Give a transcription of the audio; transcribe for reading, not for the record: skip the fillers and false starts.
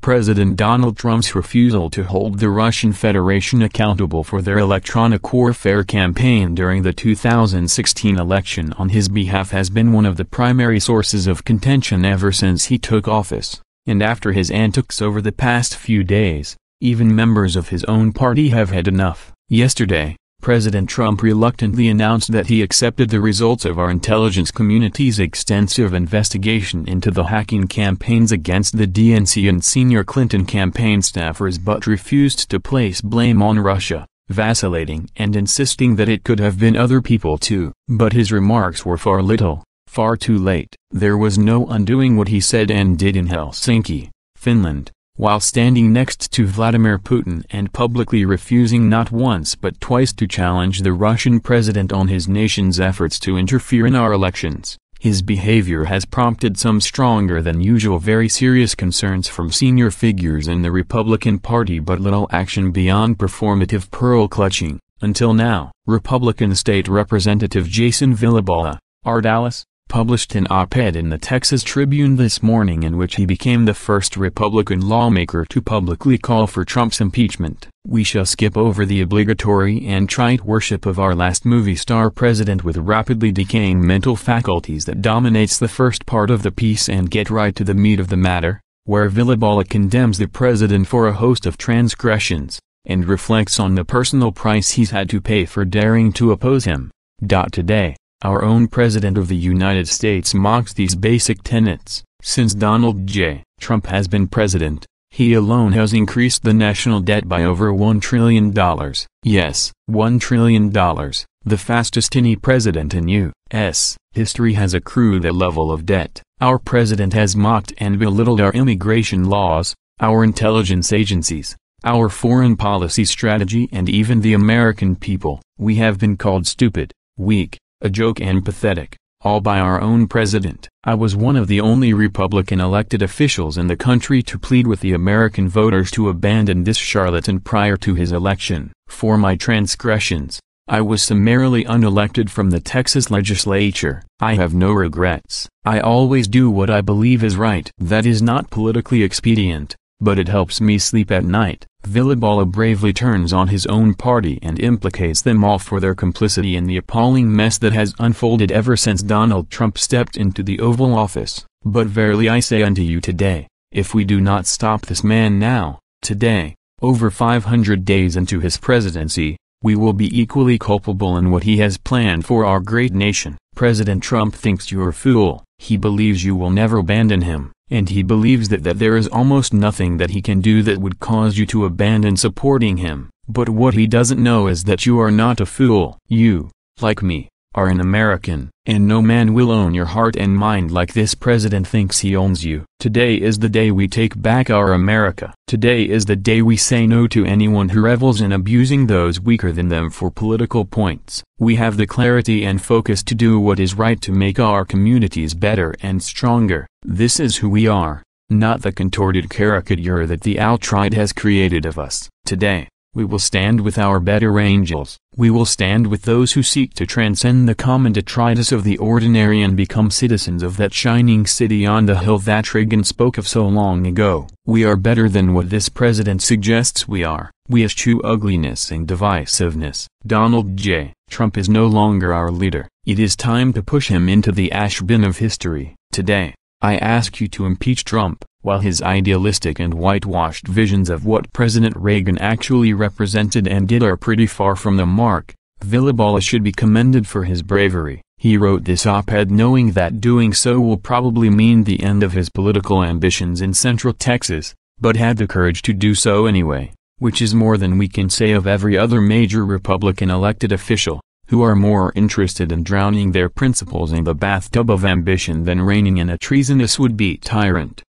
President Donald Trump's refusal to hold the Russian Federation accountable for their electronic warfare campaign during the 2016 election on his behalf has been one of the primary sources of contention ever since he took office, and after his antics over the past few days, even members of his own party have had enough. Yesterday, President Trump reluctantly announced that he accepted the results of our intelligence community's extensive investigation into the hacking campaigns against the DNC and senior Clinton campaign staffers, but refused to place blame on Russia, vacillating and insisting that it could have been other people too. But his remarks were far too late. There was no undoing what he said and did in Helsinki, Finland, while standing next to Vladimir Putin and publicly refusing not once but twice to challenge the Russian president on his nation's efforts to interfere in our elections. His behavior has prompted some stronger than usual very serious concerns from senior figures in the Republican Party, but little action beyond performative pearl-clutching, until now. Republican State Representative Jason Villaballa, Dallas, published an op-ed in the Texas Tribune this morning in which he became the first Republican lawmaker to publicly call for Trump's impeachment. "We shall skip over the obligatory and trite worship of our last movie star president with rapidly decaying mental faculties that dominates the first part of the piece and get right to the meat of the matter," where Villaballa condemns the president for a host of transgressions, and reflects on the personal price he's had to pay for daring to oppose him. Today, our own President of the United States mocks these basic tenets. Since Donald J. Trump has been president, he alone has increased the national debt by over $1 trillion. Yes, $1 trillion, the fastest any president in U.S. history has accrued that level of debt. Our president has mocked and belittled our immigration laws, our intelligence agencies, our foreign policy strategy, and even the American people. We have been called stupid, weak, a joke, and pathetic, all by our own president. I was one of the only Republican elected officials in the country to plead with the American voters to abandon this charlatan prior to his election. For my transgressions, I was summarily unelected from the Texas legislature. I have no regrets. I always do what I believe is right. That is not politically expedient, but it helps me sleep at night. Villaballa bravely turns on his own party and implicates them all for their complicity in the appalling mess that has unfolded ever since Donald Trump stepped into the Oval Office. But verily I say unto you today, if we do not stop this man now, today, over 500 days into his presidency, we will be equally culpable in what he has planned for our great nation. President Trump thinks you're a fool. He believes you will never abandon him. And he believes that there is almost nothing that he can do that would cause you to abandon supporting him. But what he doesn't know is that you are not a fool. You, like me, are an American, and no man will own your heart and mind like this president thinks he owns you. Today is the day we take back our America. Today is the day we say no to anyone who revels in abusing those weaker than them for political points. We have the clarity and focus to do what is right to make our communities better and stronger. This is who we are, not the contorted caricature that the alt-right has created of us. Today, we will stand with our better angels. We will stand with those who seek to transcend the common detritus of the ordinary and become citizens of that shining city on the hill that Reagan spoke of so long ago. We are better than what this president suggests we are. We eschew ugliness and divisiveness. Donald J. Trump is no longer our leader. It is time to push him into the ash bin of history. Today, I ask you to impeach Trump. While his idealistic and whitewashed visions of what President Reagan actually represented and did are pretty far from the mark, Villaballa should be commended for his bravery. He wrote this op-ed knowing that doing so will probably mean the end of his political ambitions in Central Texas, but had the courage to do so anyway, which is more than we can say of every other major Republican elected official, who are more interested in drowning their principles in the bathtub of ambition than reigning in a treasonous would-be tyrant.